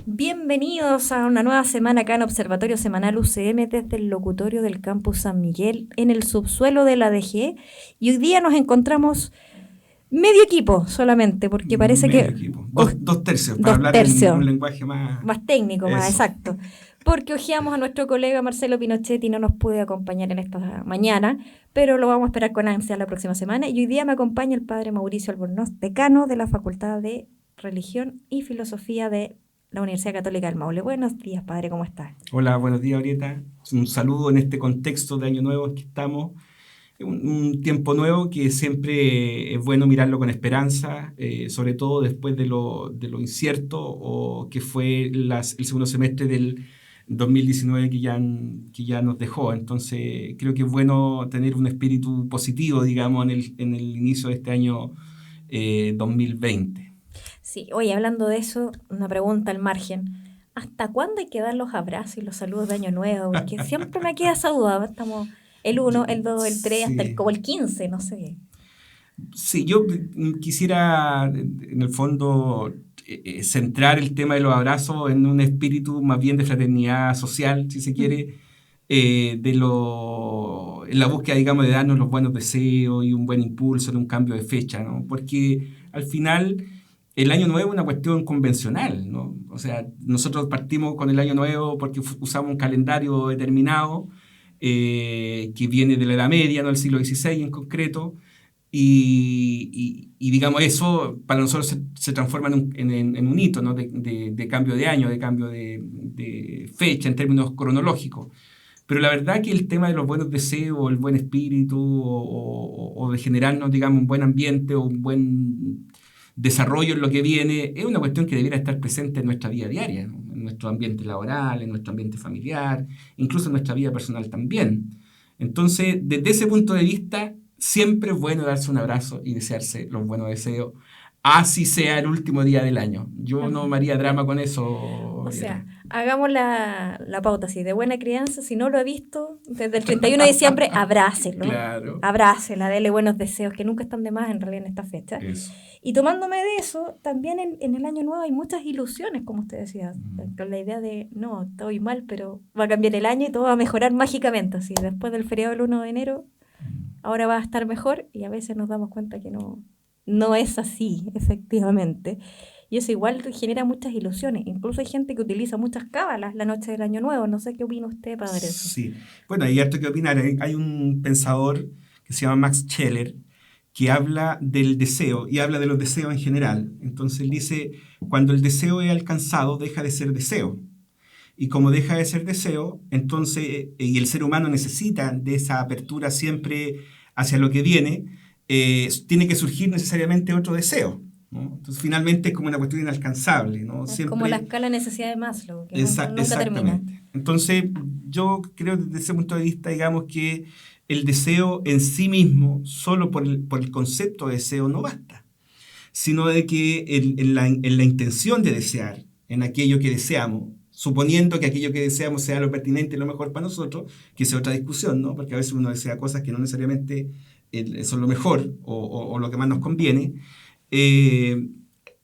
Bienvenidos a una nueva semana acá en Observatorio Semanal UCM desde el locutorio del Campus San Miguel en el subsuelo de la DG. Y hoy día nos encontramos medio equipo solamente, porque parece Medio que equipo. Dos tercios, para dos hablar en tercios, un lenguaje más... más técnico, más Eso. exacto. Porque hojeamos a nuestro colega Marcelo Pinochet y no nos pude acompañar en esta mañana, pero lo vamos a esperar con ansia la próxima semana. Y hoy día me acompaña el padre Mauricio Albornoz, decano de la Facultad de Religión y Filosofía de la Universidad Católica del Maule. Buenos días, padre, ¿cómo estás? Hola, buenos días, Orieta. Un saludo en este contexto de Año Nuevo en que estamos. Un tiempo nuevo que siempre es bueno mirarlo con esperanza, sobre todo después de lo incierto o que fue el segundo semestre del 2019 que ya nos dejó. Entonces, creo que es bueno tener un espíritu positivo, digamos, en el inicio de este año 2020. Sí, oye, hablando de eso, una pregunta al margen. ¿Hasta cuándo hay que dar los abrazos y los saludos de Año Nuevo? Porque siempre me queda esa duda. Estamos el uno, el 2, el 3, hasta Sí. como el 15, no sé. Sí, yo quisiera, en el fondo, centrar el tema de los abrazos en un espíritu más bien de fraternidad social, si se Mm. quiere, en la búsqueda, digamos, de darnos los buenos deseos y un buen impulso en un cambio de fecha, ¿no? Porque al final el año nuevo es una cuestión convencional, ¿no? O sea, nosotros partimos con el año nuevo porque usamos un calendario determinado que viene de la Edad Media, ¿no? El siglo XVI en concreto. Y digamos, eso para nosotros se transforma en un hito, ¿no? de cambio de año, de cambio de fecha en términos cronológicos. Pero la verdad que el tema de los buenos deseos, el buen espíritu, o de generarnos, digamos, un buen ambiente o un buen desarrollo en lo que viene, es una cuestión que debiera estar presente en nuestra vida diaria, ¿no? En nuestro ambiente laboral, en nuestro ambiente familiar, incluso en nuestra vida personal también. Entonces, desde ese punto de vista, siempre es bueno darse un abrazo y desearse los buenos deseos, así sea el último día del año. Yo no Ajá. me haría drama con eso, O sea, Orieta. hagamos la pauta así, de buena crianza. Si no lo he visto, desde el 31 de diciembre, abrácelo. Claro, Abrácela, dele buenos deseos, que nunca están de más en realidad en esta fecha. eso. Y tomándome de eso, también en el año nuevo hay muchas ilusiones, como usted decía, con la idea de, no, estoy mal, pero va a cambiar el año y todo va a mejorar mágicamente. Así, después del feriado del 1 de enero, ahora va a estar mejor y a veces nos damos cuenta que no es así, efectivamente. Y eso igual genera muchas ilusiones. Incluso hay gente que utiliza muchas cábalas la noche del año nuevo. No sé qué opina usted, padre, eso. Sí. Bueno, hay harto que opinar. Hay un pensador que se llama Max Scheler que habla del deseo y habla de los deseos en general. Entonces él dice, cuando el deseo es alcanzado, deja de ser deseo. Y como deja de ser deseo, entonces, y el ser humano necesita de esa apertura siempre hacia lo que viene, tiene que surgir necesariamente otro deseo, ¿no? Entonces, finalmente es como una cuestión inalcanzable, ¿no? Es como la Siempre, escala de necesidad de Maslow, que nunca termina. exactamente. Entonces, yo creo desde ese punto de vista, digamos que el deseo en sí mismo, solo por el concepto de deseo, no basta, sino de que en la intención de desear, en aquello que deseamos, suponiendo que aquello que deseamos sea lo pertinente y lo mejor para nosotros, que es otra discusión, ¿no? Porque a veces uno desea cosas que no necesariamente son lo mejor o lo que más nos conviene. eh,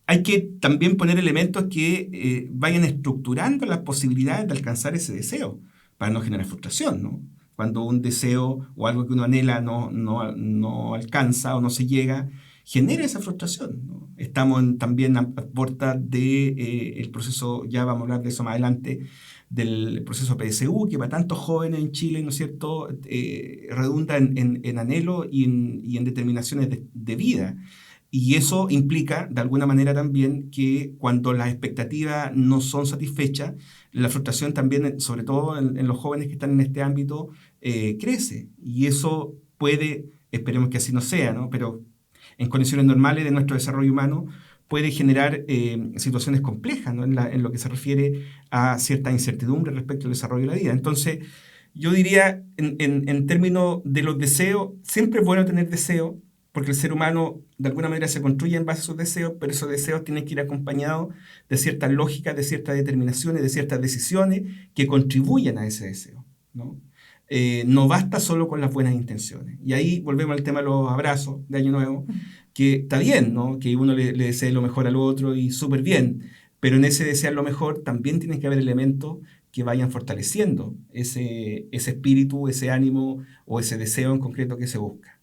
Hay que también poner elementos que vayan estructurando las posibilidades de alcanzar ese deseo, para no generar frustración, ¿no? Cuando un deseo o algo que uno anhela no alcanza o no se llega, genera esa frustración, ¿no? Estamos también a puerta del proceso, ya vamos a hablar de eso más adelante, del proceso PSU, que para tantos jóvenes en Chile, ¿no es cierto?, redunda en anhelo y en determinaciones de vida. Y eso implica, de alguna manera también, que cuando las expectativas no son satisfechas, la frustración también, sobre todo en los jóvenes que están en este ámbito, crece. Y eso puede, esperemos que así no sea, ¿no? Pero en condiciones normales de nuestro desarrollo humano, puede generar situaciones complejas, ¿no? En lo que se refiere a cierta incertidumbre respecto al desarrollo de la vida. Entonces, yo diría, en términos de los deseos, siempre es bueno tener deseos, porque el ser humano de alguna manera se construye en base a sus deseos, pero esos deseos tienen que ir acompañados de ciertas lógicas, de ciertas determinaciones, de ciertas decisiones que contribuyan a ese deseo, ¿no? No basta solo con las buenas intenciones. Y ahí volvemos al tema de los abrazos de Año Nuevo, que está bien, ¿no? Que uno le desee lo mejor al otro y súper bien, pero en ese desear lo mejor también tienen que haber elementos que vayan fortaleciendo ese espíritu, ese ánimo o ese deseo en concreto que se busca.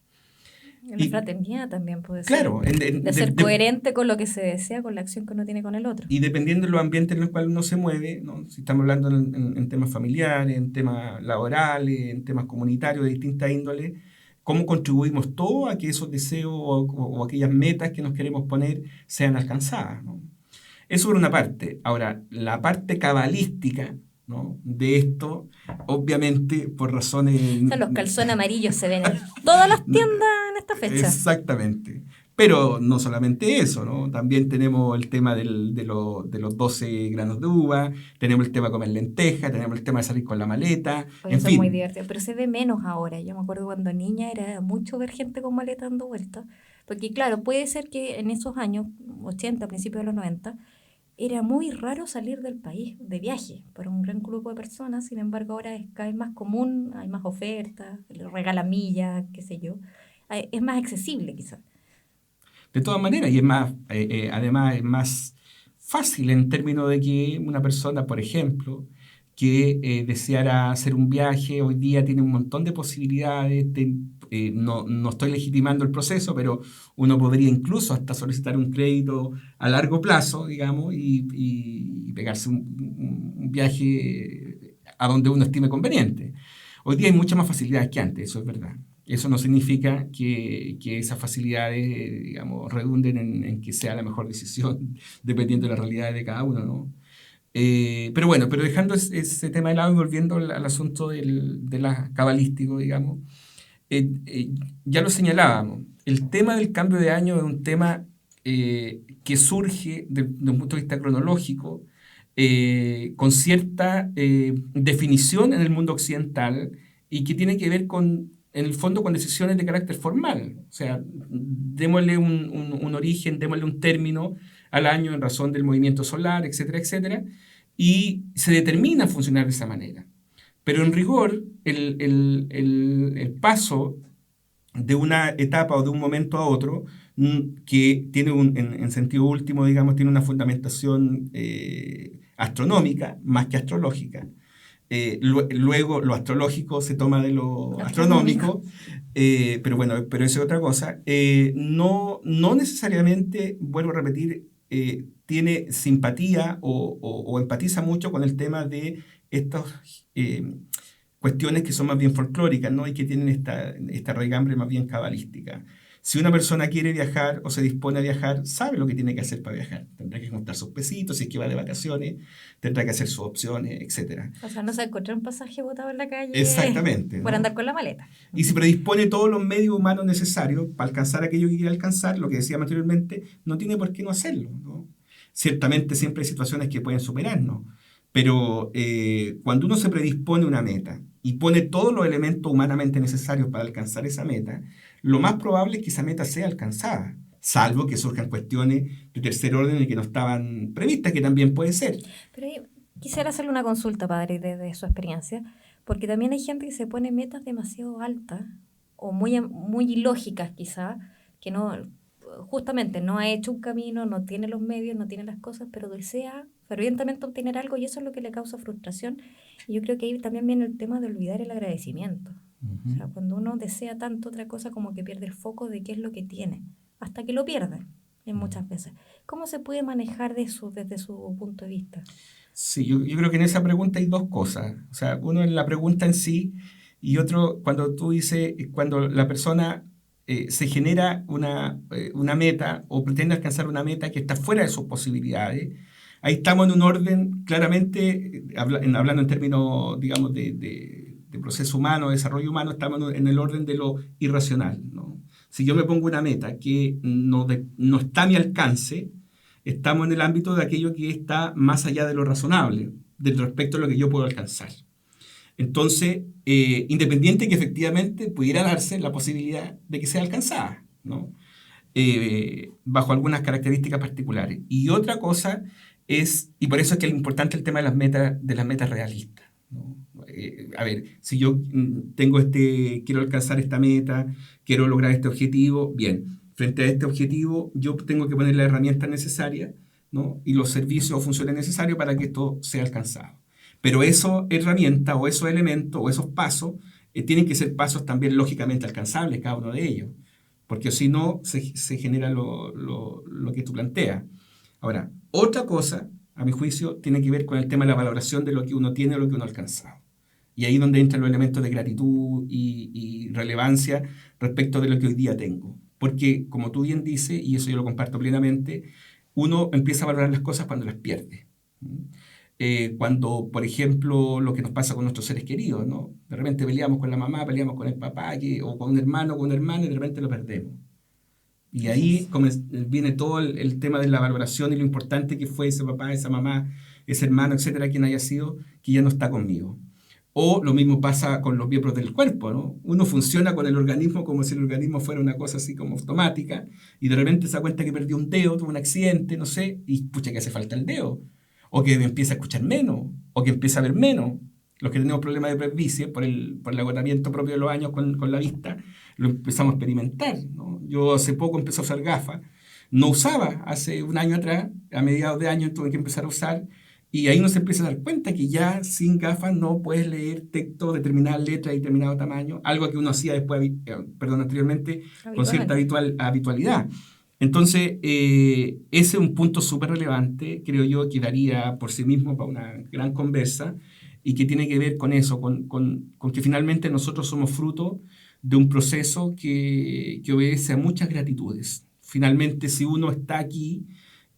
La fraternidad también puede claro, ser. De ser coherente con lo que se desea, con la acción que uno tiene con el otro. Y dependiendo de los ambientes en los cuales uno se mueve, ¿no? Si estamos hablando en temas familiares, en temas laborales, en temas comunitarios de distintas índoles, cómo contribuimos todos a que esos deseos o aquellas metas que nos queremos poner sean alcanzadas, ¿no? Eso por una parte. Ahora, la parte cabalística, ¿no?, de esto, obviamente por razones... O sea, los calzones amarillos se ven en todas las tiendas en esta fecha. Exactamente. Pero no solamente eso, ¿no? También tenemos el tema de los 12 granos de uva, tenemos el tema de comer lentejas, tenemos el tema de salir con la maleta, Pues eso es muy divertido, pero se ve menos ahora. Yo me acuerdo cuando niña era mucho ver gente con maleta dando vueltas, porque claro, puede ser que en esos años, 80, principios de los 90, era muy raro salir del país de viaje para un gran grupo de personas. Sin embargo, ahora es cada vez más común, hay más ofertas, le regalan millas, qué sé yo. Es más accesible quizás. De todas maneras, y es más, además es más fácil en términos de que una persona, por ejemplo, que deseara hacer un viaje, hoy día tiene un montón de posibilidades. No estoy legitimando el proceso, pero uno podría incluso hasta solicitar un crédito a largo plazo, digamos, y pegarse un viaje a donde uno estime conveniente. Hoy día hay muchas más facilidades que antes, eso es verdad. Eso no significa que esas facilidades, digamos, redunden en que sea la mejor decisión, dependiendo de la realidad de cada uno, ¿no? Pero bueno, pero dejando ese tema de lado y volviendo al asunto de la cabalístico, digamos, ya lo señalábamos, el tema del cambio de año es un tema que surge de un punto de vista cronológico, con cierta definición en el mundo occidental y que tiene que ver en el fondo con decisiones de carácter formal. O sea, démosle un origen, démosle un término al año en razón del movimiento solar, etcétera, etcétera, y se determina funcionar de esa manera. Pero en rigor, el paso de una etapa o de un momento a otro, que tiene en sentido último, digamos, tiene una fundamentación astronómica más que astrológica. Luego lo astrológico se toma de lo astronómico, pero bueno, pero eso es otra cosa. No necesariamente, vuelvo a repetir, tiene simpatía o empatiza mucho con el tema de estas cuestiones que son más bien folclóricas, ¿no?, y que tienen esta raigambre más bien cabalística. Si una persona quiere viajar o se dispone a viajar, sabe lo que tiene que hacer para viajar. Tendrá que juntar sus pesitos, si es que va de vacaciones, tendrá que hacer sus opciones, etc. O sea, no se encuentra un pasaje botado en la calle. Exactamente, por ¿no?, andar con la maleta. Y si predispone todos los medios humanos necesarios para alcanzar aquello que quiere alcanzar, lo que decía anteriormente, no tiene por qué no hacerlo, ¿no? Ciertamente siempre hay situaciones que pueden superarnos, pero cuando uno se predispone a una meta y pone todos los elementos humanamente necesarios para alcanzar esa meta, lo más probable es que esa meta sea alcanzada, salvo que surjan cuestiones de tercer orden y que no estaban previstas, que también puede ser. Pero quisiera hacerle una consulta, padre, desde su experiencia, porque también hay gente que se pone metas demasiado altas o muy, muy ilógicas quizá, que no, justamente no ha hecho un camino, no tiene los medios, no tiene las cosas, pero desea fervientemente obtener algo y eso es lo que le causa frustración. Y yo creo que ahí también viene el tema de olvidar el agradecimiento. Uh-huh. O sea, cuando uno desea tanto otra cosa, como que pierde el foco de qué es lo que tiene, hasta que lo pierde, muchas veces. ¿Cómo se puede manejar de eso desde su punto de vista? Sí, yo creo que en esa pregunta hay dos cosas. O sea, uno es la pregunta en sí y otro cuando tú dices, cuando la persona se genera una meta o pretende alcanzar una meta que está fuera de sus posibilidades. Ahí estamos en un orden claramente, hablando en términos, digamos, de proceso humano, de desarrollo humano, estamos en el orden de lo irracional, ¿no? Si yo me pongo una meta que no está a mi alcance, estamos en el ámbito de aquello que está más allá de lo razonable, respecto a lo que yo puedo alcanzar. Entonces, independiente que efectivamente pudiera darse la posibilidad de que sea alcanzada, ¿no? Bajo algunas características particulares. Y otra cosa es, y por eso es que es importante el tema de las metas realistas, ¿no? A ver, si yo quiero alcanzar esta meta, quiero lograr este objetivo, bien, frente a este objetivo yo tengo que poner las herramientas necesarias, ¿no? Y los servicios o funciones necesarias para que esto sea alcanzado. Pero esa herramienta o esos elementos o esos pasos tienen que ser pasos también lógicamente alcanzables, cada uno de ellos, porque si no se genera lo que tú planteas. Ahora, otra cosa, a mi juicio, tiene que ver con el tema de la valoración de lo que uno tiene o lo que uno ha alcanzado. Y ahí es donde entran los elementos de gratitud y relevancia respecto de lo que hoy día tengo. Porque, como tú bien dices, y eso yo lo comparto plenamente, uno empieza a valorar las cosas cuando las pierde. Cuando, por ejemplo, lo que nos pasa con nuestros seres queridos, ¿no? De repente peleamos con la mamá, peleamos con el papá, o con un hermano o con una hermana, y de repente lo perdemos. Y ahí viene todo el tema de la valoración y lo importante que fue ese papá, esa mamá, ese hermano, etcétera, quien haya sido, que ya no está conmigo. O lo mismo pasa con los miembros del cuerpo, ¿no? Uno funciona con el organismo como si el organismo fuera una cosa así como automática, y de repente se da cuenta que perdió un dedo, tuvo un accidente, no sé, y pucha que hace falta el dedo. O que empieza a escuchar menos, o que empieza a ver menos. Los que tenemos problemas de presbicia, por el agotamiento propio de los años con la vista, lo empezamos a experimentar, ¿no? Yo hace poco empecé a usar gafas. No usaba hace un año atrás, a mediados de año tuve que empezar a usar, y ahí uno se empieza a dar cuenta que ya sin gafas no puedes leer texto de determinadas letras y determinado tamaño, algo que uno hacía después, anteriormente con cierta habitualidad. Entonces, ese es un punto súper relevante, creo yo, que daría por sí mismo para una gran conversa y que tiene que ver con eso, con que finalmente nosotros somos fruto de un proceso que obedece a muchas gratitudes. Finalmente, si uno está aquí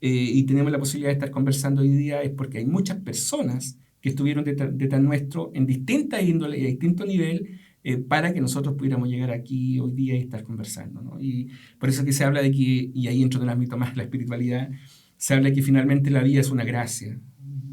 y tenemos la posibilidad de estar conversando hoy día, es porque hay muchas personas que estuvieron detrás nuestro en distintas índoles y a distinto nivel para que nosotros pudiéramos llegar aquí hoy día y estar conversando, ¿no? Y por eso que se habla de que, y ahí entro en el ámbito más de la espiritualidad, se habla de que finalmente la vida es una gracia,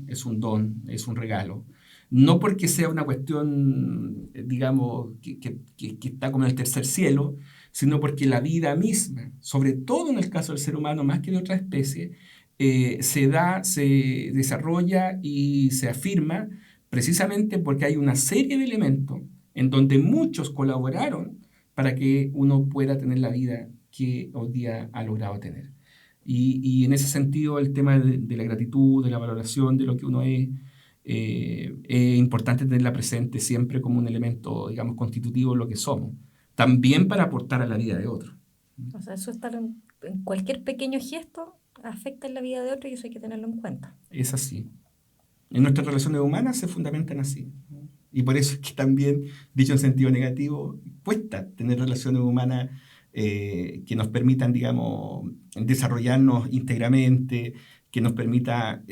es un don, es un regalo. No porque sea una cuestión, digamos, que está como en el tercer cielo, sino porque la vida misma, sobre todo en el caso del ser humano, más que de otra especie, se desarrolla y se afirma precisamente porque hay una serie de elementos en donde muchos colaboraron para que uno pueda tener la vida que hoy día ha logrado tener. Y en ese sentido, el tema de la gratitud, de la valoración de lo que uno es importante tenerla presente siempre como un elemento, digamos, constitutivo de lo que somos, también para aportar a la vida de otros. O sea, eso estar en cualquier pequeño gesto afecta en la vida de otro y eso hay que tenerlo en cuenta. Es así. En nuestras relaciones humanas se fundamentan así. Y por eso es que también, dicho en sentido negativo, cuesta tener relaciones humanas que nos permitan, digamos, desarrollarnos íntegramente, que nos permita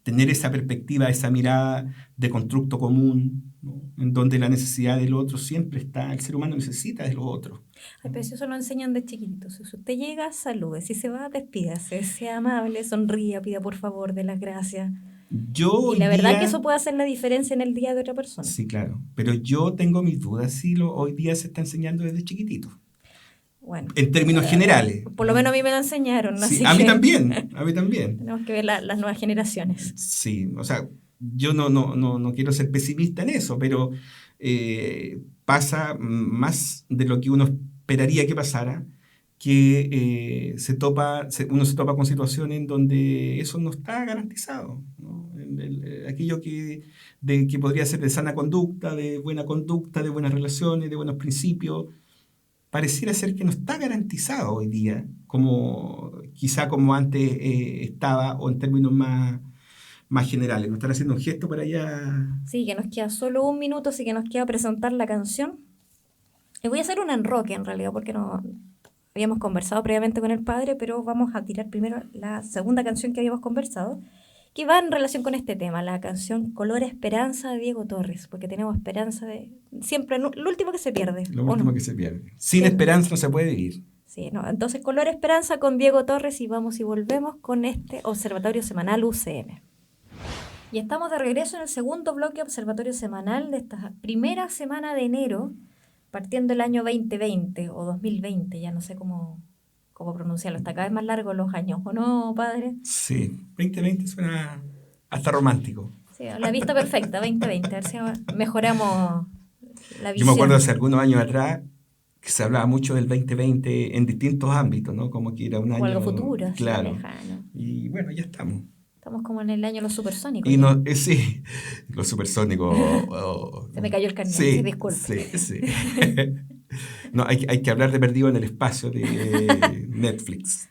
tener esa perspectiva, esa mirada de constructo común, ¿no? En donde la necesidad del otro siempre está, el ser humano necesita de los otros. Ay, pero eso lo enseñan de chiquititos. Si usted llega, salude. Si se va, despídase. Sea amable, sonría, pida por favor, de las gracias. Y la verdad que eso puede hacer la diferencia en el día de otra persona. Sí, claro. Pero yo tengo mis dudas si hoy día se está enseñando desde chiquitito. Bueno, en términos generales. Por lo menos a mí me lo enseñaron. Sí, así a mí que también, a mí también. tenemos que ver las nuevas generaciones. Sí, o sea, yo no quiero ser pesimista en eso, pero pasa más de lo que uno esperaría que pasara, que uno se topa con situaciones en donde eso no está garantizado, ¿no? Aquello que podría ser de sana conducta, de buenas relaciones, de buenos principios, pareciera ser que no está garantizado hoy día, quizá como antes estaba, o en términos más generales. Nos están haciendo un gesto para allá. Sí, que nos queda solo un minuto, así que nos queda presentar la canción. Le voy a hacer un enroque en realidad, porque no habíamos conversado previamente con el padre, pero vamos a tirar primero la segunda canción que habíamos conversado, que va en relación con este tema, la canción Color Esperanza de Diego Torres, porque tenemos esperanza de siempre, lo último que se pierde. Lo último que se pierde. Sin esperanza no se puede vivir. Sí, no. Entonces Color Esperanza con Diego Torres y vamos y volvemos con este Observatorio Semanal UCM. Y estamos de regreso en el segundo bloque Observatorio Semanal de esta primera semana de enero, partiendo el año 2020 o 2020, ya no sé cómo pronunciarlo, está cada vez más largo los años, ¿o no, padre? Sí, 2020 suena hasta romántico. Sí, la vista perfecta, 2020, a ver si mejoramos la visión. Yo me acuerdo hace algunos años atrás, que se hablaba mucho del 2020 en distintos ámbitos, ¿no? Como que era un O algo año, futuro, así claro. lejano. Y bueno, ya estamos. Estamos como en el año de los supersónicos Y ya. no, sí, los supersónicos. Se me cayó el carnet, sí, Sí, disculpe. sí, sí. No, hay que hablar de Perdido en el Espacio de Netflix.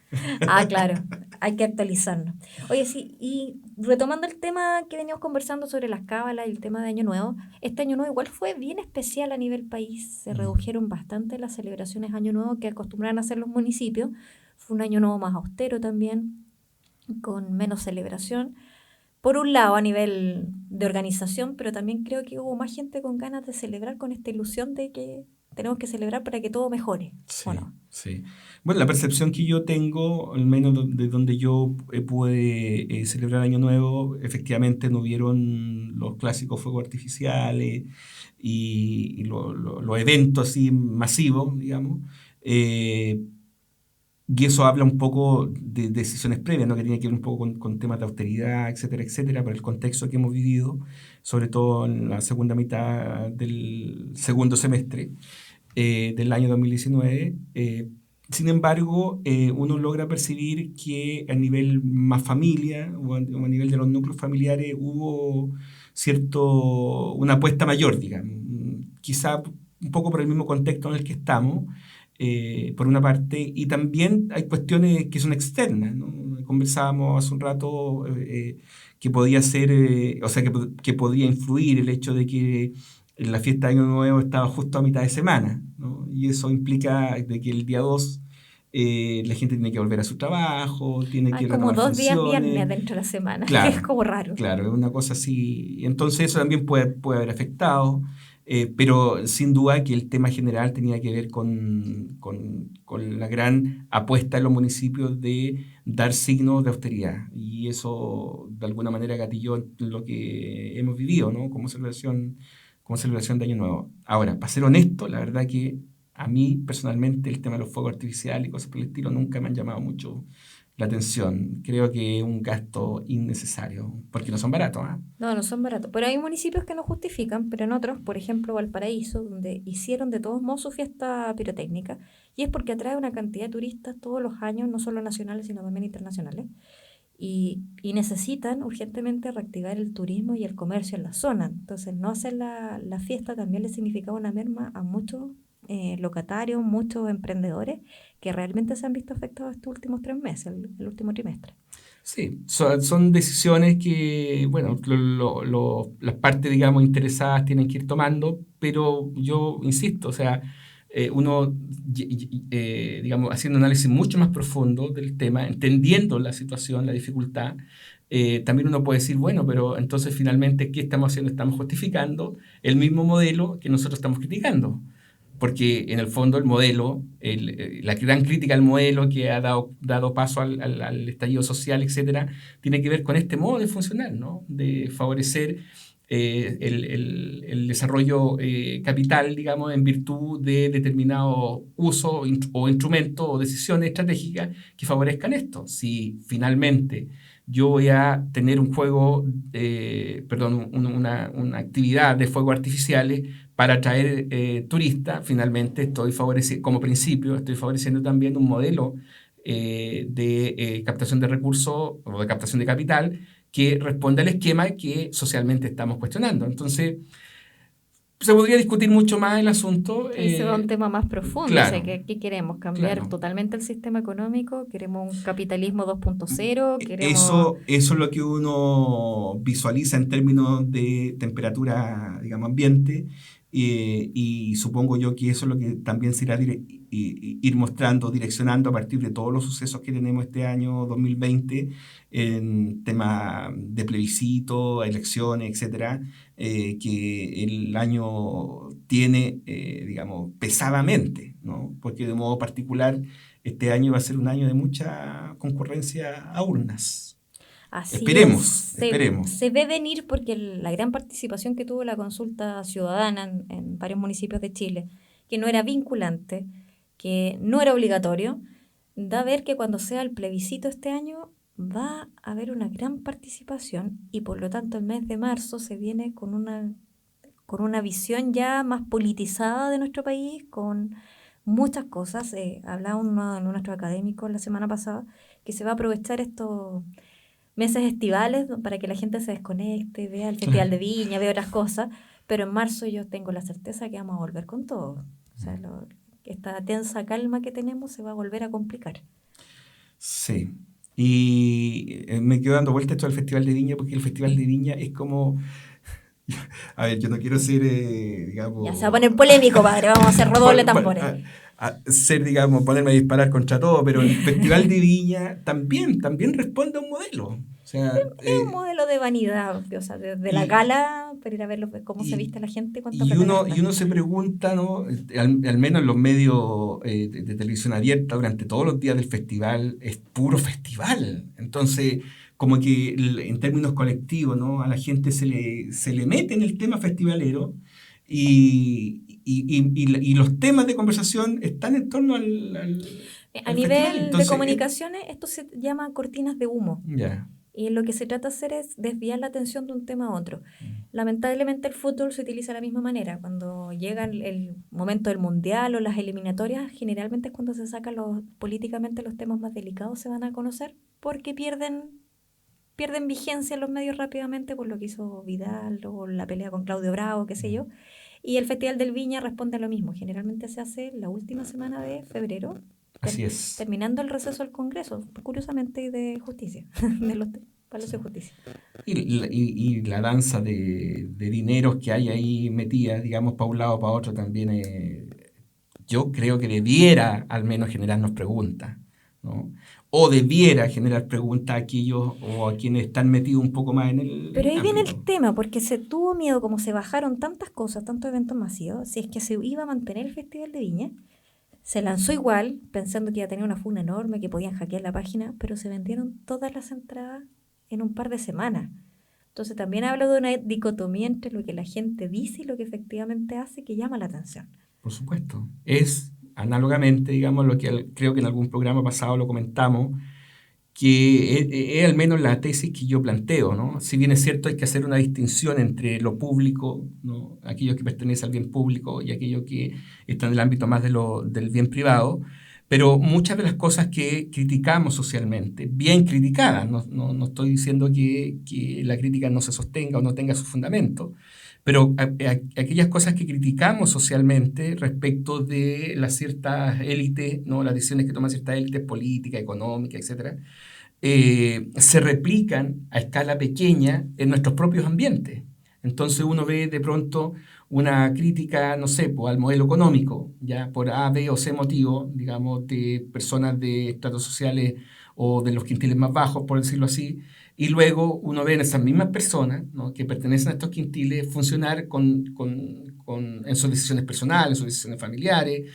Ah, claro, hay que actualizarnos. Oye, sí, y retomando el tema que veníamos conversando sobre las cábalas y el tema de Año Nuevo, este Año Nuevo igual fue bien especial a nivel país. Se redujeron bastante las celebraciones de Año Nuevo que acostumbraban a hacer los municipios. Fue un Año Nuevo más austero también, con menos celebración. Por un lado, a nivel de organización, pero también creo que hubo más gente con ganas de celebrar, con esta ilusión de que tenemos que celebrar para que todo mejore, ¿o Sí, no? sí. Bueno, la percepción que yo tengo, al menos de donde yo pude celebrar Año Nuevo, efectivamente no hubieron los clásicos fuegos artificiales y los eventos así masivos, digamos. Eh, y eso habla un poco de decisiones previas, ¿no? Que tiene que ver un poco con temas de austeridad, etcétera, etcétera, por el contexto que hemos vivido, sobre todo en la segunda mitad del segundo semestre del año 2019. Sin embargo, uno logra percibir que a nivel más familia o a nivel de los núcleos familiares hubo una apuesta mayor, digamos. Quizá un poco por el mismo contexto en el que estamos, por una parte, y también hay cuestiones que son externas, ¿no? Conversábamos hace un rato que podía ser, o sea, que podría influir el hecho de que la fiesta de Año Nuevo estaba justo a mitad de semana, ¿no? Y eso implica de que el día 2 la gente tiene que volver a su trabajo, tiene Hay que como retomar 2 días viernes funciones. dentro de la semana, que es Claro, como raro. claro, es una cosa así. Entonces eso también puede haber afectado, pero sin duda que el tema general tenía que ver con la gran apuesta en los municipios de dar signos de austeridad. Y eso de alguna manera gatilló lo que hemos vivido, ¿no? Como celebración de Año Nuevo. Ahora, para ser honesto, la verdad que a mí personalmente el tema de los fuegos artificiales y cosas por el estilo nunca me han llamado mucho la atención. Creo que es un gasto innecesario, porque no son baratos, ¿ah? No, no son baratos. Pero hay municipios que no justifican, pero en otros, por ejemplo Valparaíso, donde hicieron de todos modos su fiesta pirotécnica, y es porque atrae una cantidad de turistas todos los años, no solo nacionales, sino también internacionales, y necesitan urgentemente reactivar el turismo y el comercio en la zona. Entonces, no hacer la fiesta también le significaba una merma a muchos locatarios, muchos emprendedores que realmente se han visto afectados estos últimos 3 meses, el último trimestre. Sí, son decisiones que, bueno, las partes, digamos, interesadas tienen que ir tomando, pero yo insisto, o sea, uno, digamos, haciendo un análisis mucho más profundo del tema, entendiendo la situación, la dificultad, también uno puede decir, bueno, pero entonces finalmente, ¿qué estamos haciendo? Estamos justificando el mismo modelo que nosotros estamos criticando. Porque en el fondo el modelo, la gran crítica al modelo que ha dado paso al estallido social, etcétera, tiene que ver con este modo de funcionar, ¿no? De favorecer el desarrollo capital, digamos, en virtud de determinados usos o instrumentos o decisiones estratégicas que favorezcan esto. Si finalmente yo voy a tener un juego, perdón, una actividad de fuegos artificiales para atraer turistas, finalmente estoy favoreciendo, como principio, estoy favoreciendo también un modelo de captación de recursos o de captación de capital que responde al esquema que socialmente estamos cuestionando. Entonces, se podría discutir mucho más el asunto. Ahí se va a un tema más profundo, o sea, Claro, ¿qué queremos? ¿Cambiar claro. totalmente el sistema económico? ¿Queremos un capitalismo 2.0? ¿Queremos...? Eso es lo que uno visualiza en términos de temperatura, digamos, ambiente, y supongo yo que eso es lo que también se irá ir mostrando, direccionando a partir de todos los sucesos que tenemos este año 2020 en tema de plebiscito, elecciones, etcétera, que el año tiene, digamos, pesadamente, ¿no? Porque de modo particular este año va a ser un año de mucha concurrencia a urnas. Así es, Esperemos, esperemos. se ve venir porque la gran participación que tuvo la consulta ciudadana en varios municipios de Chile, que no era vinculante, que no era obligatorio, da a ver que cuando sea el plebiscito este año va a haber una gran participación y por lo tanto el mes de marzo se viene con una visión ya más politizada de nuestro país, con muchas cosas. Hablaba uno de nuestros académicos la semana pasada que se va a aprovechar estos meses estivales para que la gente se desconecte, vea el Festival de Viña, vea otras cosas, pero en marzo yo tengo la certeza que vamos a volver con todo. O sea, esta tensa calma que tenemos se va a volver a complicar. Sí. Y me quedo dando vueltas esto al Festival de Viña, porque el Festival de Viña es como... A ver, yo no quiero ser, Ya se va a digamos... poner polémico, padre, vamos a hacer redoble tambores. Ser, digamos, ponerme a disparar contra todo, pero el Festival de Viña también responde a un modelo. O sea, Es un modelo de vanidad, o sea, de la y, gala, para ir a ver cómo se y, viste la gente, cuánta y plata uno, gasta. y uno se pregunta, ¿no? Al menos en los medios de televisión abierta, durante todos los días del festival, es puro festival. Entonces, como que en términos colectivos, ¿no? A la gente se le mete en el tema festivalero y los temas de conversación están en torno A al festival. nivel de Entonces, comunicaciones, esto se llama cortinas de humo. ya. Y lo que se trata de hacer es desviar la atención de un tema a otro. Lamentablemente el fútbol se utiliza de la misma manera. Cuando llega el momento del mundial o las eliminatorias, generalmente es cuando se sacan políticamente los temas más delicados, se van a conocer, porque pierden vigencia en los medios rápidamente por lo que hizo Vidal o la pelea con Claudio Bravo, qué sé yo. Y el Festival del Viña responde a lo mismo. Generalmente se hace la última semana de febrero, Así es. terminando el receso del Congreso, curiosamente, y de justicia, de los Palacios de Justicia. Y la danza de dineros que hay ahí metida, digamos, para un lado o para otro también, yo creo que debiera al menos generarnos preguntas, ¿no? O debiera generar preguntas a aquellos o a quienes están metidos un poco más en Pero el ahí viene el ámbito. tema, porque se tuvo miedo, como se bajaron tantas cosas, tantos eventos masivos, si es que se iba a mantener el Festival de Viña, se lanzó igual, pensando que iba a tener una funa enorme, que podían hackear la página, pero se vendieron todas las entradas en un par de semanas. Entonces también hablo de una dicotomía entre lo que la gente dice y lo que efectivamente hace, que llama la atención. Por supuesto. Es análogamente, digamos, lo que creo que en algún programa pasado lo comentamos, que es al menos la tesis que yo planteo, ¿no? Si bien es cierto, hay que hacer una distinción entre lo público, ¿no? Aquello que pertenece al bien público y aquello que está en el ámbito más del bien privado, pero muchas de las cosas que criticamos socialmente, bien criticadas, no estoy diciendo que la crítica no se sostenga o no tenga su fundamento, pero aquellas cosas que criticamos socialmente respecto de las ciertas élites, ¿no? Las decisiones que toman ciertas élites políticas, económicas, etcétera, se replican a escala pequeña en nuestros propios ambientes. Entonces uno ve de pronto una crítica, no sé, pues, al modelo económico, ya por A, B o C motivo, digamos, de personas de estratos sociales o de los quintiles más bajos, por decirlo así, y luego uno ve en esas mismas personas, ¿no?, que pertenecen a estos quintiles funcionar en sus decisiones personales, en sus decisiones familiares,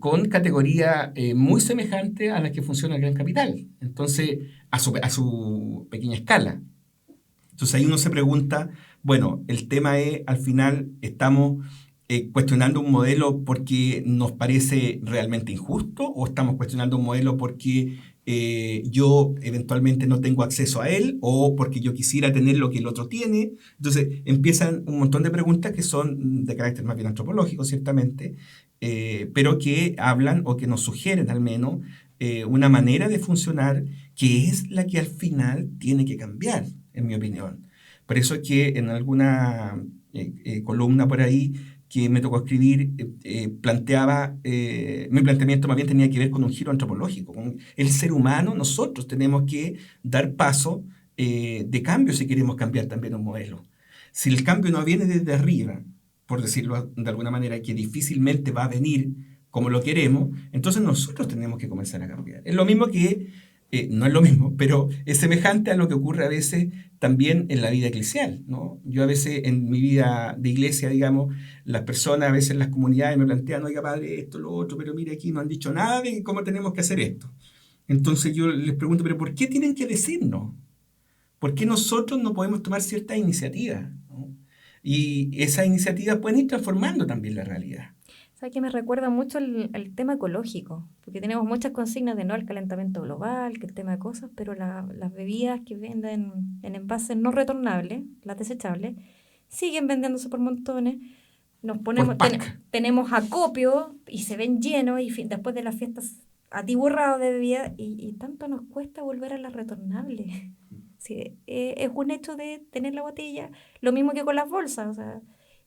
con categoría muy semejante a la que funciona el gran capital. Entonces, a su pequeña escala. Entonces ahí uno se pregunta, bueno, el tema es, al final, estamos cuestionando un modelo porque nos parece realmente injusto o estamos cuestionando un modelo porque yo eventualmente no tengo acceso a él o porque yo quisiera tener lo que el otro tiene. Entonces empiezan un montón de preguntas que son de carácter más bien antropológico, ciertamente, pero que hablan o que nos sugieren al menos una manera de funcionar que es la que al final tiene que cambiar, en mi opinión. Por eso es que en alguna columna por ahí que me tocó escribir, mi planteamiento más bien tenía que ver con un giro antropológico. Con el ser humano, nosotros tenemos que dar paso de cambio si queremos cambiar también un modelo. Si el cambio no viene desde arriba, por decirlo de alguna manera, que difícilmente va a venir como lo queremos, entonces nosotros tenemos que comenzar a cambiar. Es lo mismo que, no es lo mismo, pero es semejante a lo que ocurre a veces también en la vida eclesial, ¿no? Yo a veces en mi vida de iglesia, digamos, las personas a veces en las comunidades me plantean, oiga padre, esto, lo otro, pero mire aquí no han dicho nada de cómo tenemos que hacer esto. Entonces yo les pregunto, pero ¿por qué tienen que decirnos? ¿Por qué nosotros no podemos tomar ciertas iniciativas, ¿no? Y esas iniciativas pueden ir transformando también la realidad. ¿Sabes que me recuerda mucho el tema ecológico? Porque tenemos muchas consignas de no al calentamiento global, que el tema de cosas, pero las bebidas que venden en envases no retornables, las desechables, siguen vendiéndose por montones, nos ponemos, tenemos acopio y se ven llenos y después de las fiestas atiborrados de bebida y tanto nos cuesta volver a las retornables. Sí, es un hecho de tener la botella, lo mismo que con las bolsas, o sea,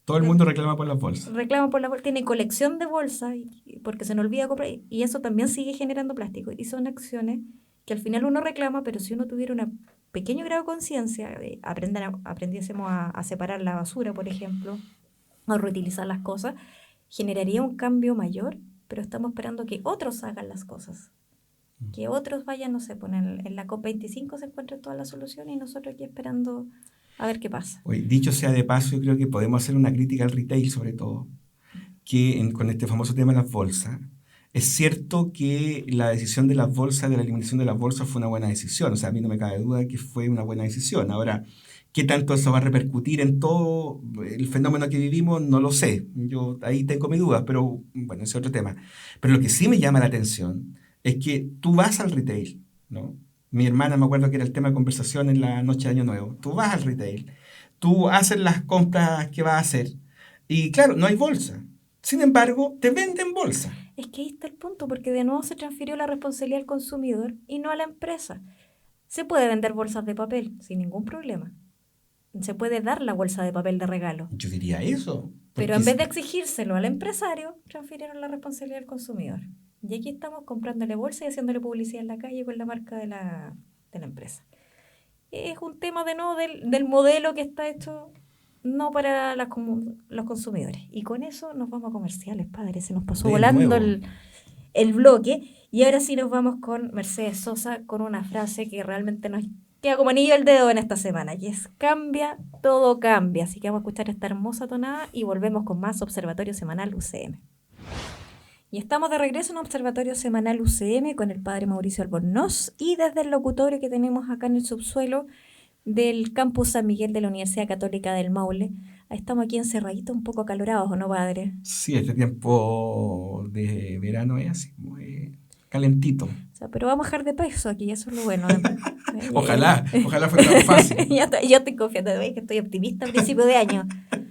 todo el mundo reclama por las bolsas. Reclama por la bolsa, tiene colección de bolsas porque se nos olvida comprar y eso también sigue generando plástico y son acciones que al final uno reclama, pero si uno tuviera un pequeño grado de conciencia, aprendiésemos a separar la basura, por ejemplo, a reutilizar las cosas, generaría un cambio mayor, pero estamos esperando que otros hagan las cosas. Que otros vayan, no sé, en la COP25 se encuentren todas las soluciones y nosotros aquí esperando a ver qué pasa. Oye, dicho sea de paso, yo creo que podemos hacer una crítica al retail sobre todo, que con este famoso tema de las bolsas. Es cierto que la decisión de las bolsas, de la eliminación de las bolsas fue una buena decisión, o sea, a mí no me cabe duda que fue una buena decisión. Ahora, ¿qué tanto eso va a repercutir en todo el fenómeno que vivimos? No lo sé, yo ahí tengo mis dudas, pero bueno, ese es otro tema. Pero lo que sí me llama la atención es que tú vas al retail, ¿no? Mi hermana, me acuerdo que era el tema de conversación en la noche de Año Nuevo. Tú vas al retail, tú haces las compras que vas a hacer y claro, no hay bolsa. Sin embargo, te venden bolsa. Es que ahí está el punto, porque de nuevo se transfirió la responsabilidad al consumidor y no a la empresa. Se puede vender bolsas de papel sin ningún problema. Se puede dar la bolsa de papel de regalo. Yo diría eso. Pero en vez de exigírselo al empresario, transfirieron la responsabilidad al consumidor. Y aquí estamos comprándole bolsa y haciéndole publicidad en la calle con la marca de la empresa. Es un tema de nuevo del modelo que está hecho no para los consumidores. Y con eso nos vamos a comerciales, padre. Se nos pasó volando el bloque. Y ahora sí nos vamos con Mercedes Sosa con una frase que realmente nos queda como anillo al dedo en esta semana. Y es: cambia, todo cambia. Así que vamos a escuchar esta hermosa tonada y volvemos con más Observatorio Semanal UCM. Y estamos de regreso en Observatorio Semanal UCM con el padre Mauricio Albornoz y desde el locutorio que tenemos acá en el subsuelo del campus San Miguel de la Universidad Católica del Maule. Estamos aquí encerraditos, un poco acalorados, ¿o no, padre? Sí, este tiempo de verano es así, muy calentito. O sea, pero vamos a bajar de peso aquí, eso es lo bueno. Ojalá fuera tan fácil. yo estoy confiando de que estoy optimista a principio de año.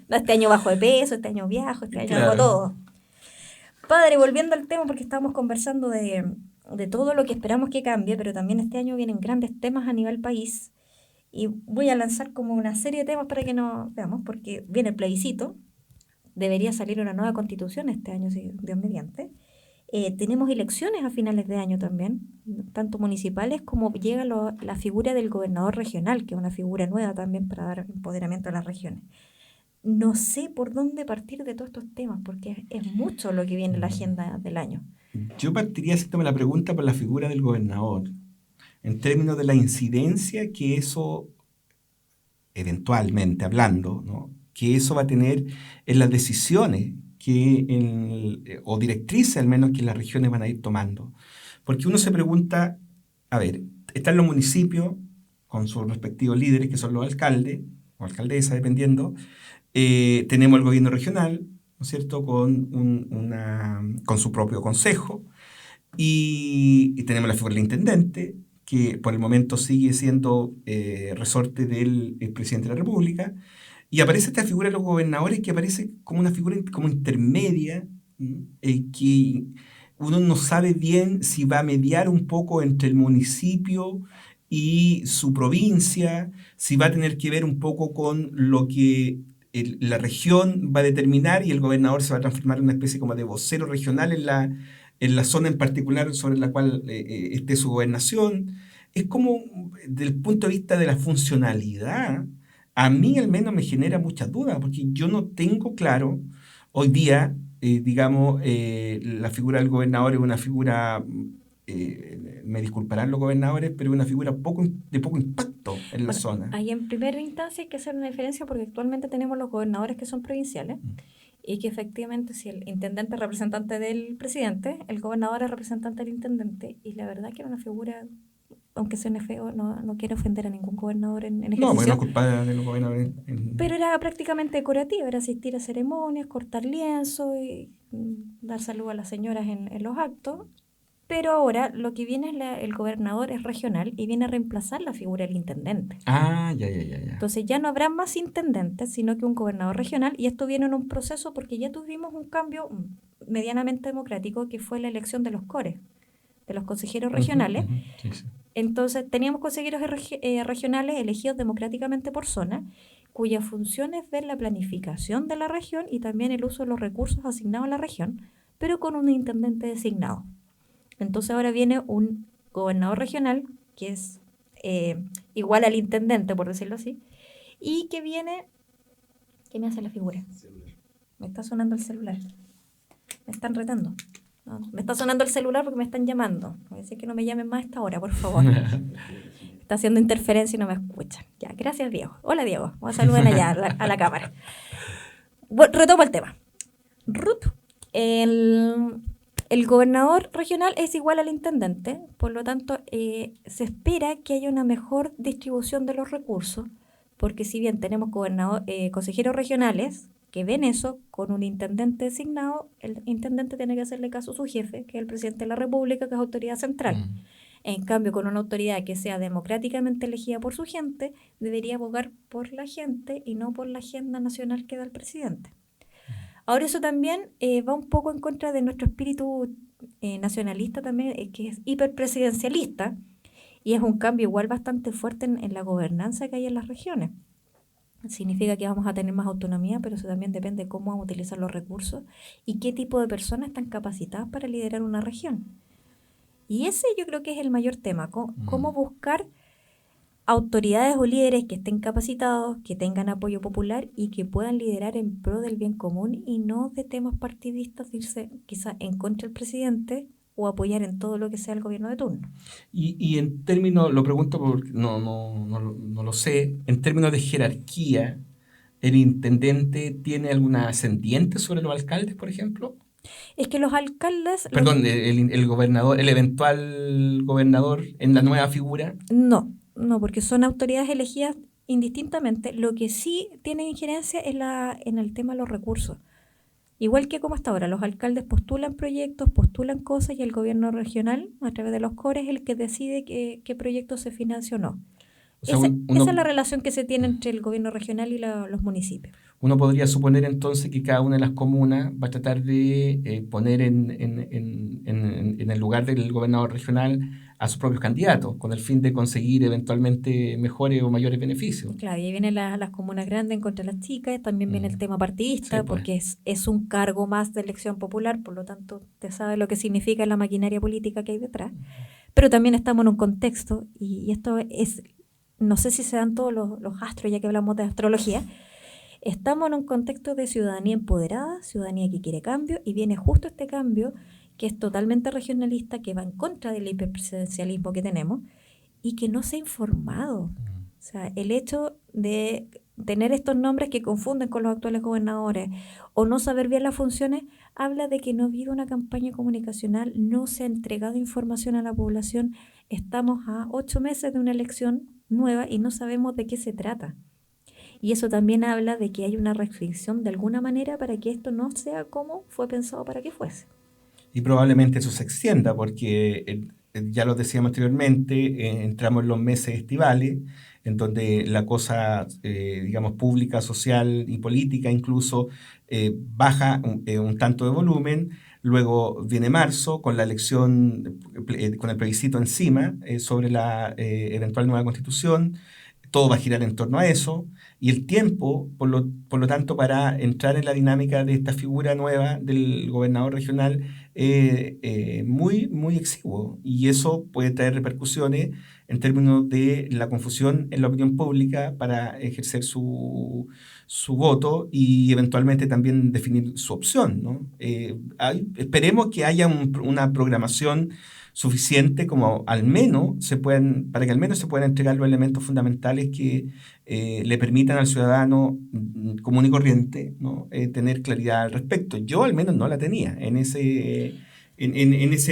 No, este año bajo de peso, este año viajo, este año hago todo. Padre, volviendo al tema, porque estábamos conversando de todo lo que esperamos que cambie, pero también este año vienen grandes temas a nivel país. Y voy a lanzar como una serie de temas para que nos veamos, porque viene el plebiscito. Debería salir una nueva constitución este año, si Dios mediante. Tenemos elecciones a finales de año también, tanto municipales como llega la figura del gobernador regional, que es una figura nueva también para dar empoderamiento a las regiones. No sé por dónde partir de todos estos temas, porque es mucho lo que viene en la agenda del año. Yo partiría haciéndome la pregunta por la figura del gobernador, en términos de la incidencia que eso, eventualmente hablando, ¿no?, que eso va a tener en las decisiones o directrices al menos que las regiones van a ir tomando. Porque uno se pregunta, a ver, están los municipios con sus respectivos líderes, que son los alcaldes o alcaldesas, dependiendo. Tenemos el gobierno regional, ¿no es cierto?, con su propio consejo. Y tenemos la figura del intendente, que por el momento sigue siendo resorte del presidente de la República. Y aparece esta figura de los gobernadores, que aparece como una figura como intermedia, que uno no sabe bien si va a mediar un poco entre el municipio y su provincia, si va a tener que ver un poco con lo que la región va a determinar y el gobernador se va a transformar en una especie como de vocero regional en la zona en particular sobre la cual esté su gobernación. Es como, desde el punto de vista de la funcionalidad, a mí al menos me genera muchas dudas, porque yo no tengo claro hoy día, la figura del gobernador es una figura, me disculparán los gobernadores, pero es una figura de poco impacto en la zona. Ahí en primera instancia hay que hacer una diferencia, porque actualmente tenemos los gobernadores que son provinciales, y que efectivamente si el intendente es representante del presidente, el gobernador es representante del intendente, y la verdad que era una figura, aunque suene feo, no quiero ofender a ningún gobernador en ejercicio. No, porque no es culpa de los gobernadores. Pero era prácticamente decorativo, era asistir a ceremonias, cortar lienzo y dar saludo a las señoras en los actos, pero ahora lo que viene es el gobernador es regional y viene a reemplazar la figura del intendente. Ya. Entonces ya no habrá más intendentes, sino que un gobernador regional, y esto viene en un proceso porque ya tuvimos un cambio medianamente democrático que fue la elección de los CORES, de los consejeros regionales. Sí. Entonces teníamos consejeros regionales elegidos democráticamente por zona, cuya función es ver la planificación de la región y también el uso de los recursos asignados a la región, pero con un intendente designado. Entonces ahora viene un gobernador regional, que es igual al intendente, por decirlo así, y que viene... ¿Qué me hace la figura? Me está sonando el celular. Me están retando. No, me está sonando el celular porque me están llamando. Voy a decir que no me llamen más a esta hora, por favor. Está haciendo interferencia y no me escuchan. Ya, gracias, Diego. Hola, Diego. Vamos a saludar allá a la cámara. Bueno, retomo el tema. Ruth, el gobernador regional es igual al intendente, por lo tanto, se espera que haya una mejor distribución de los recursos, porque si bien tenemos consejeros regionales que ven eso con un intendente designado, el intendente tiene que hacerle caso a su jefe, que es el presidente de la República, que es autoridad central. En cambio, con una autoridad que sea democráticamente elegida por su gente, debería abogar por la gente y no por la agenda nacional que da el presidente. Ahora eso también va un poco en contra de nuestro espíritu nacionalista también, que es hiperpresidencialista, y es un cambio igual bastante fuerte en la gobernanza que hay en las regiones. Significa que vamos a tener más autonomía, pero eso también depende de cómo vamos a utilizar los recursos y qué tipo de personas están capacitadas para liderar una región. Y ese yo creo que es el mayor tema, cómo buscar autoridades o líderes que estén capacitados, que tengan apoyo popular y que puedan liderar en pro del bien común y no de temas partidistas, irse quizás en contra del presidente o apoyar en todo lo que sea el gobierno de turno. Y en términos, lo pregunto porque no lo sé, en términos de jerarquía, ¿el intendente tiene alguna ascendiente sobre los alcaldes, por ejemplo? Es que los alcaldes... Perdón, el gobernador, el eventual gobernador en la nueva figura. No, porque son autoridades elegidas indistintamente. Lo que sí tiene injerencia es en el tema de los recursos. Igual que como hasta ahora, los alcaldes postulan proyectos, postulan cosas y el gobierno regional, a través de los CORES, es el que decide qué proyectos se financia o no. O sea, esa es la relación que se tiene entre el gobierno regional y los municipios. Uno podría suponer entonces que cada una de las comunas va a tratar de poner en el lugar del gobernador regional a sus propios candidatos, con el fin de conseguir eventualmente mejores o mayores beneficios. Claro, y ahí vienen las comunas grandes en contra de las chicas, también viene el tema partidista, sí, porque es un cargo más de elección popular, por lo tanto, usted sabe lo que significa la maquinaria política que hay detrás. Pero también estamos en un contexto, y esto es, no sé si se dan todos los astros, ya que hablamos de astrología, estamos en un contexto de ciudadanía empoderada, ciudadanía que quiere cambio, y viene justo este cambio que es totalmente regionalista, que va en contra del hiperpresidencialismo que tenemos y que no se ha informado. O sea, el hecho de tener estos nombres que confunden con los actuales gobernadores o no saber bien las funciones, habla de que no ha habido una campaña comunicacional, no se ha entregado información a la población. Estamos a 8 meses de una elección nueva y no sabemos de qué se trata. Y eso también habla de que hay una restricción de alguna manera para que esto no sea como fue pensado para que fuese. Y probablemente eso se extienda porque, ya lo decíamos anteriormente, entramos en los meses estivales, en donde la cosa, digamos, pública, social y política incluso baja un tanto de volumen. Luego viene marzo con la elección, con el plebiscito encima sobre la eventual nueva constitución. Todo va a girar en torno a eso. Y el tiempo, por lo tanto, para entrar en la dinámica de esta figura nueva del gobernador regional, muy, muy exiguo. Y eso puede traer repercusiones en términos de la confusión en la opinión pública para ejercer su voto y eventualmente también definir su opción, ¿no? Esperemos que haya una programación suficiente como para que al menos se puedan entregar los elementos fundamentales que le permitan al ciudadano común y corriente, ¿no? Tener claridad al respecto. Yo al menos no la tenía en ese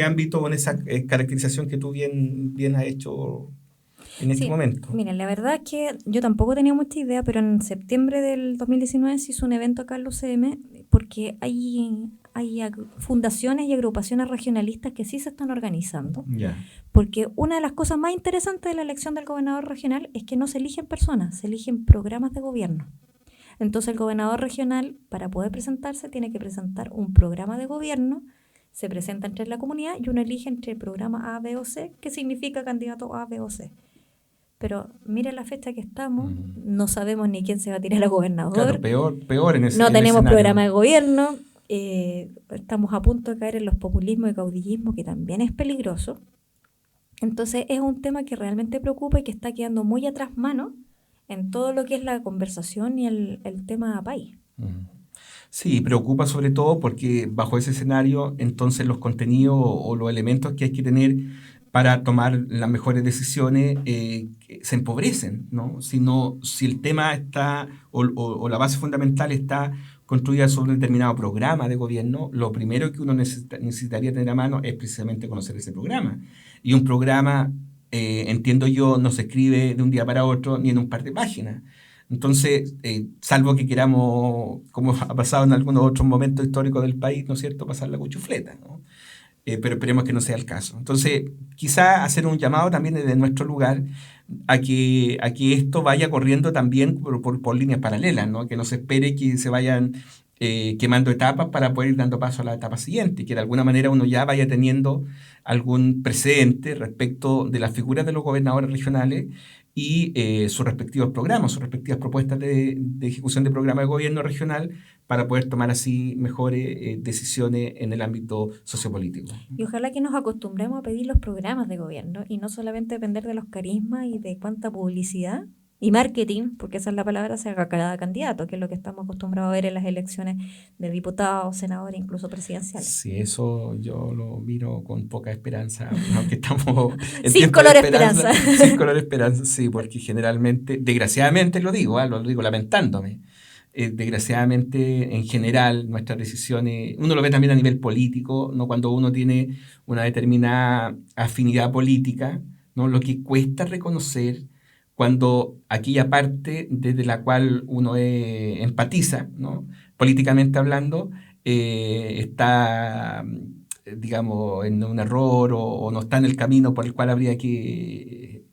ámbito o en esa caracterización que tú bien has hecho en este momento. Miren, la verdad es que yo tampoco tenía mucha idea, pero en septiembre del 2019 se hizo un evento acá en la UCM porque hay hay fundaciones y agrupaciones regionalistas que sí se están organizando. Ya. Porque una de las cosas más interesantes de la elección del gobernador regional es que no se eligen personas, se eligen programas de gobierno. Entonces el gobernador regional, para poder presentarse, tiene que presentar un programa de gobierno, se presenta entre la comunidad y uno elige entre el programa A, B o C, que significa candidato A, B o C. Pero mire la fecha que estamos, no sabemos ni quién se va a tirar a gobernador. Claro, peor en ese No tenemos escenario. programa de gobierno, estamos a punto de caer en los populismos y caudillismo, que también es peligroso. Entonces es un tema que realmente preocupa y que está quedando muy atrás mano en todo lo que es la conversación y el tema país. Sí, preocupa sobre todo porque bajo ese escenario entonces los contenidos o los elementos que hay que tener para tomar las mejores decisiones se empobrecen, ¿no? Si el tema está o la base fundamental está construida sobre un determinado programa de gobierno, lo primero que uno necesitaría tener a mano es precisamente conocer ese programa. Y un programa, entiendo yo, no se escribe de un día para otro ni en un par de páginas. Entonces, salvo que queramos, como ha pasado en algunos otros momentos históricos del país, ¿no es cierto?, pasar la cuchufleta, ¿no? Pero esperemos que no sea el caso. Entonces, quizá hacer un llamado también desde nuestro lugar a que esto vaya corriendo también por líneas paralelas, ¿no? Que no se espere que se vayan quemando etapas para poder ir dando paso a la etapa siguiente, que de alguna manera uno ya vaya teniendo algún precedente respecto de las figuras de los gobernadores regionales y sus respectivos programas, sus respectivas propuestas de ejecución de programa de gobierno regional para poder tomar así mejores decisiones en el ámbito sociopolítico. Y ojalá que nos acostumbremos a pedir los programas de gobierno y no solamente depender de los carismas y de cuánta publicidad y marketing, porque esa es la palabra, se haga cada candidato, que es lo que estamos acostumbrados a ver en las elecciones de diputados, senadores, incluso presidenciales. Sí, eso yo lo miro con poca esperanza, aunque estamos en sin tiempo color de esperanza. esperanza. Sin color esperanza, sí, porque generalmente, desgraciadamente lo digo lamentándome, desgraciadamente en general nuestras decisiones, uno lo ve también a nivel político, ¿no? Cuando uno tiene una determinada afinidad política, ¿no? Lo que cuesta reconocer cuando aquella parte desde la cual uno empatiza, ¿no? Políticamente hablando, está, digamos, en un error o no está en el camino por el cual habría que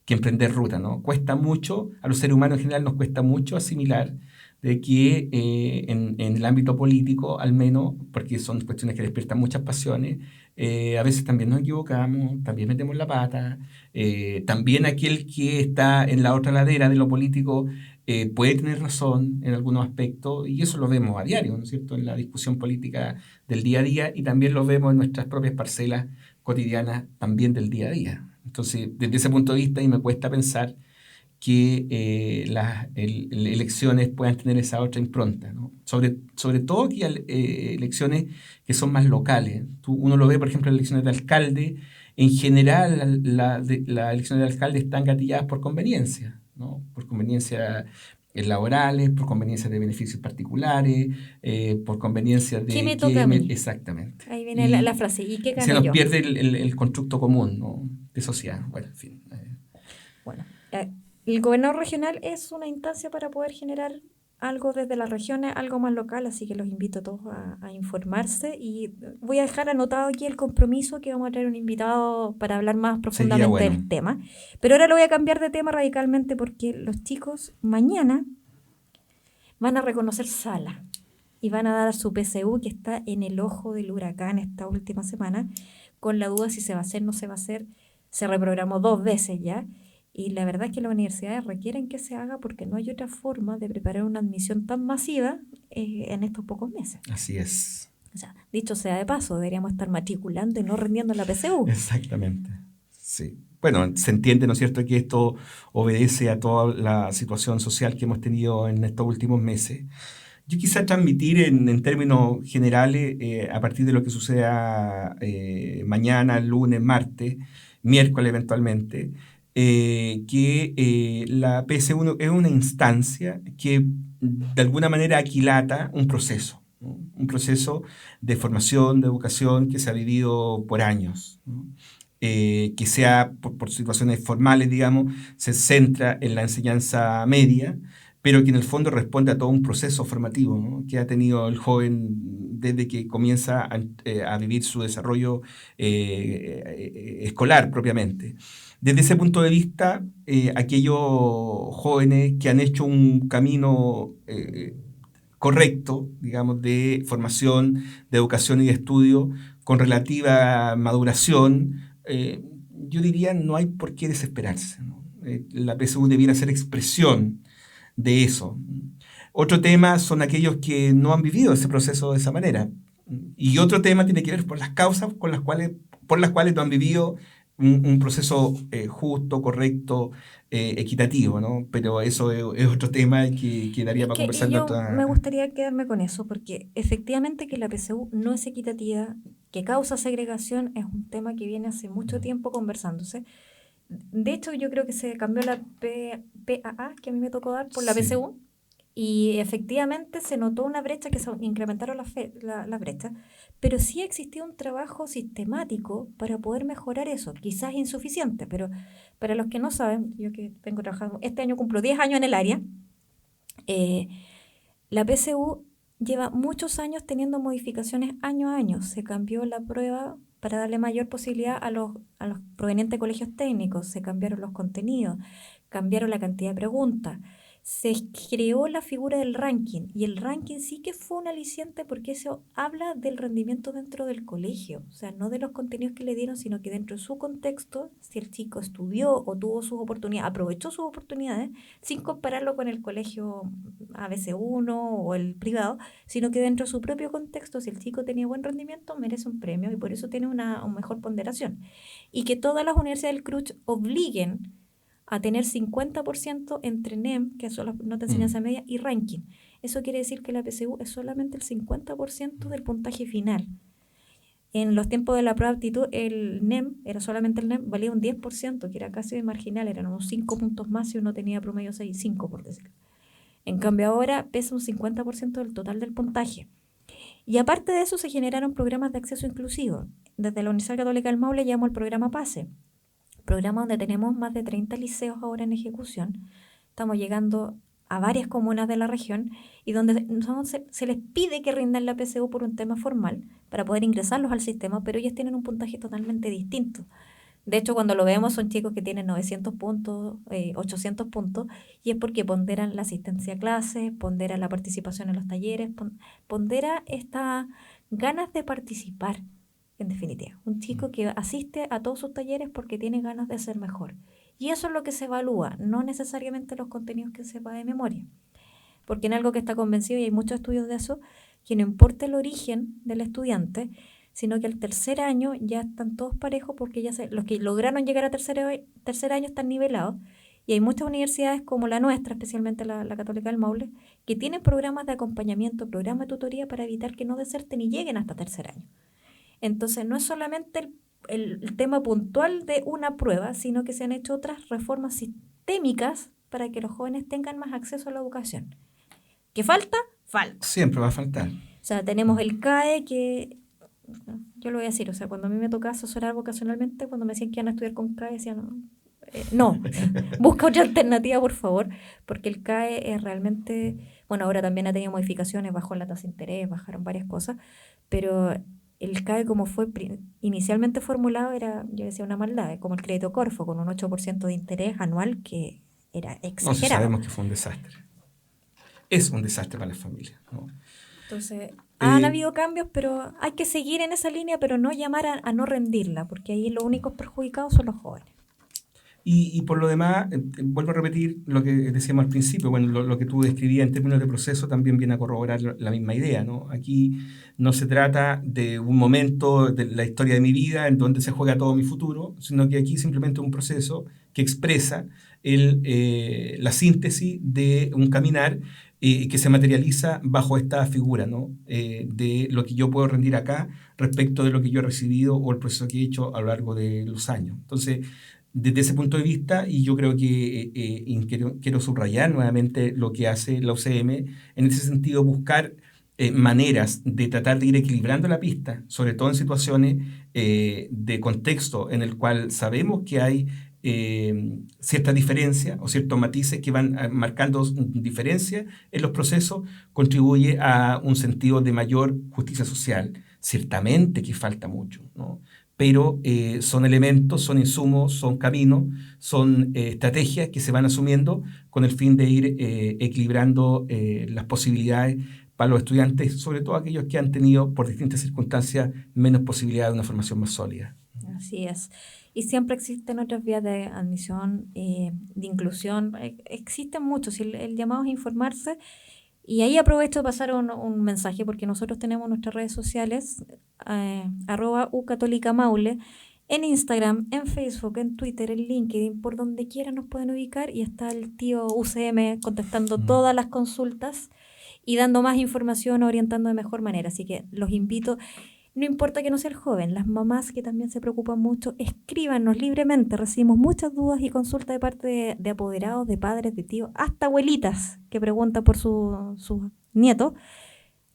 emprender ruta, ¿no? Cuesta mucho, a los seres humanos en general nos cuesta mucho asimilar de que en el ámbito político, al menos, porque son cuestiones que despiertan muchas pasiones, a veces también nos equivocamos, también metemos la pata, también aquel que está en la otra ladera de lo político puede tener razón en algunos aspectos, y eso lo vemos a diario, ¿no es cierto?, en la discusión política del día a día, y también lo vemos en nuestras propias parcelas cotidianas también del día a día. Entonces, desde ese punto de vista, y me cuesta pensar que las elecciones puedan tener esa otra impronta, ¿no? Sobre todo que elecciones que son más locales. Uno lo ve, por ejemplo, en elecciones de alcalde. En general, las elecciones de alcalde están gatilladas por conveniencia, ¿no? Por conveniencias laborales, por conveniencias de beneficios particulares, por conveniencias de... ¿Qué me toca a mí? Exactamente. Ahí viene la frase, ¿y qué Se gano nos yo? pierde el constructo común, ¿no?, de sociedad. Bueno, en fin. Bueno, el gobernador regional es una instancia para poder generar algo desde las regiones, algo más local, así que los invito a todos a informarse, y voy a dejar anotado aquí el compromiso que vamos a traer un invitado para hablar más profundamente del tema. Pero ahora lo voy a cambiar de tema radicalmente porque los chicos mañana van a reconocer sala y van a dar a su PSU, que está en el ojo del huracán esta última semana, con la duda si se va a hacer o no se va a hacer. Se reprogramó 2 veces ya. Y la verdad es que las universidades requieren que se haga porque no hay otra forma de preparar una admisión tan masiva en estos pocos meses. Así es. O sea, dicho sea de paso, deberíamos estar matriculando y no rindiendo la PSU. Exactamente, sí. Bueno, se entiende, ¿no es cierto?, que esto obedece a toda la situación social que hemos tenido en estos últimos meses. Yo quisiera transmitir en términos generales, a partir de lo que suceda mañana, lunes, martes, miércoles eventualmente, que la PS1 es una instancia que de alguna manera aquilata un proceso, ¿no? Un proceso de formación, de educación que se ha vivido por años, ¿no? Que sea por situaciones formales, digamos, se centra en la enseñanza media, pero que en el fondo responde a todo un proceso formativo, ¿no?, que ha tenido el joven desde que comienza a vivir su desarrollo escolar propiamente. Desde ese punto de vista, aquellos jóvenes que han hecho un camino correcto, digamos, de formación, de educación y de estudio, con relativa maduración, yo diría no hay por qué desesperarse, ¿no? La PSU debiera ser expresión de eso. Otro tema son aquellos que no han vivido ese proceso de esa manera. Y otro tema tiene que ver por las causas por las cuales no han vivido un proceso justo, correcto, equitativo, ¿no? Pero eso es otro tema que daría para conversar. Me gustaría quedarme con eso, porque efectivamente que la PSU no es equitativa, que causa segregación, es un tema que viene hace mucho tiempo conversándose. De hecho, yo creo que se cambió la PAA, que a mí me tocó dar, por la PSU, y efectivamente se notó una brecha, que se incrementaron las brechas, pero sí existió un trabajo sistemático para poder mejorar eso, quizás insuficiente, pero para los que no saben, yo que vengo trabajando, este año cumplo 10 años en el área, la PSU lleva muchos años teniendo modificaciones año a año. Se cambió la prueba para darle mayor posibilidad a los provenientes de colegios técnicos, se cambiaron los contenidos, cambiaron la cantidad de preguntas, se creó la figura del ranking, y el ranking sí que fue un aliciente porque eso habla del rendimiento dentro del colegio, o sea, no de los contenidos que le dieron, sino que dentro de su contexto, si el chico estudió o tuvo sus oportunidades, aprovechó sus oportunidades, sin compararlo con el colegio ABC1 o el privado, sino que dentro de su propio contexto, si el chico tenía buen rendimiento, merece un premio y por eso tiene una mejor ponderación. Y que todas las universidades del CRUCH obliguen a tener 50% entre NEM, que son las notas de enseñanza media, y ranking. Eso quiere decir que la PSU es solamente el 50% del puntaje final. En los tiempos de la prueba de aptitud, el NEM, era solamente el NEM, valía un 10%, que era casi marginal, eran unos 5 puntos más si uno tenía promedio 6,5, por decirlo. En cambio ahora pesa un 50% del total del puntaje. Y aparte de eso se generaron programas de acceso inclusivo. Desde la Universidad Católica del Maule llamamos el programa PASE, programa donde tenemos más de 30 liceos ahora en ejecución. Estamos llegando a varias comunas de la región y donde se les pide que rindan la PSU por un tema formal para poder ingresarlos al sistema, pero ellos tienen un puntaje totalmente distinto. De hecho, cuando lo vemos son chicos que tienen 900 puntos, 800 puntos, y es porque ponderan la asistencia a clases, ponderan la participación en los talleres, pondera estas ganas de participar. En definitiva, un chico que asiste a todos sus talleres porque tiene ganas de ser mejor. Y eso es lo que se evalúa, no necesariamente los contenidos que sepa de memoria. Porque en algo que está convencido, y hay muchos estudios de eso, que no importa el origen del estudiante, sino que al tercer año ya están todos parejos porque los que lograron llegar a tercer año están nivelados. Y hay muchas universidades como la nuestra, especialmente la Católica del Maule, que tienen programas de acompañamiento, programas de tutoría para evitar que no deserten y lleguen hasta tercer año. Entonces, no es solamente el tema puntual de una prueba, sino que se han hecho otras reformas sistémicas para que los jóvenes tengan más acceso a la educación. ¿Qué falta? Falta. Siempre va a faltar. O sea, tenemos el CAE que, yo lo voy a decir, o sea, cuando a mí me tocaba asesorar vocacionalmente, cuando me decían que iban a estudiar con CAE, decían, no, busca otra alternativa, por favor, porque el CAE es realmente, bueno, ahora también ha tenido modificaciones, bajó la tasa de interés, bajaron varias cosas, pero el CAE como fue inicialmente formulado era, yo decía, una maldad, como el crédito Corfo, con un 8% de interés anual que era exagerado. No, sabemos que fue un desastre. Es un desastre para las familias, ¿no? Entonces, han habido cambios, pero hay que seguir en esa línea, pero no llamar a no rendirla, porque ahí los únicos perjudicados son los jóvenes. Y por lo demás, vuelvo a repetir lo que decíamos al principio, bueno, lo que tú describías en términos de proceso también viene a corroborar la misma idea, ¿no? Aquí no se trata de un momento de la historia de mi vida en donde se juega todo mi futuro, sino que aquí simplemente un proceso que expresa la síntesis de un caminar que se materializa bajo esta figura, ¿no? De lo que yo puedo rendir acá respecto de lo que yo he recibido o el proceso que he hecho a lo largo de los años. Entonces, desde ese punto de vista, y yo creo que quiero subrayar nuevamente lo que hace la UCM, en ese sentido buscar maneras de tratar de ir equilibrando la pista, sobre todo en situaciones de contexto en el cual sabemos que hay ciertas diferencias o ciertos matices que van marcando diferencias en los procesos, contribuye a un sentido de mayor justicia social. Ciertamente que falta mucho, ¿no? Pero son elementos, son insumos, son caminos, son estrategias que se van asumiendo con el fin de ir equilibrando las posibilidades para los estudiantes, sobre todo aquellos que han tenido por distintas circunstancias menos posibilidad de una formación más sólida. Así es. Y siempre existen otras vías de admisión, de inclusión. Existen muchos. El llamado es informarse. Y ahí aprovecho de pasar un mensaje, porque nosotros tenemos nuestras redes sociales, @ucatólicamaule, en Instagram, en Facebook, en Twitter, en LinkedIn, por donde quiera nos pueden ubicar. Y está el tío UCM contestando todas las consultas y dando más información, orientando de mejor manera. Así que los invito. No importa que no sea el joven, las mamás que también se preocupan mucho, escríbanos libremente. Recibimos muchas dudas y consultas de parte de apoderados, de padres, de tíos, hasta abuelitas que preguntan por sus nietos.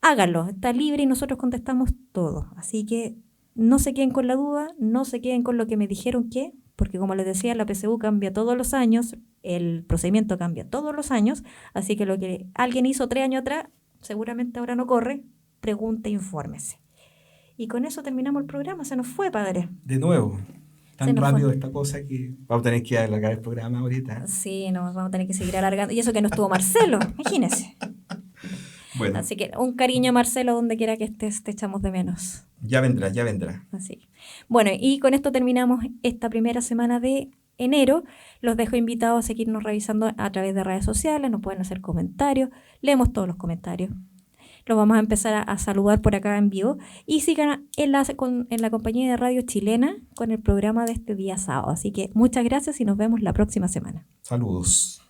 Háganlo, está libre y nosotros contestamos todo. Así que no se queden con la duda, no se queden con lo que me dijeron que, porque como les decía, la PSU cambia todos los años, el procedimiento cambia todos los años, así que lo que alguien hizo 3 años atrás, seguramente ahora no corre, pregunte, infórmese. Y con eso terminamos el programa. Se nos fue, padre. De nuevo, tan rápido esta cosa que vamos a tener que alargar el programa ahorita. Sí, nos vamos a tener que seguir alargando. Y eso que no estuvo Marcelo, imagínese. Bueno. Así que un cariño, Marcelo, donde quiera que estés, te echamos de menos. Ya vendrá, ya vendrá. Así. Bueno, y con esto terminamos esta primera semana de enero. Los dejo invitados a seguirnos revisando a través de redes sociales. Nos pueden hacer comentarios. Leemos todos los comentarios. Los vamos a empezar a saludar por acá en vivo. Y sigan en la compañía de radio chilena con el programa de este día sábado. Así que muchas gracias y nos vemos la próxima semana. Saludos.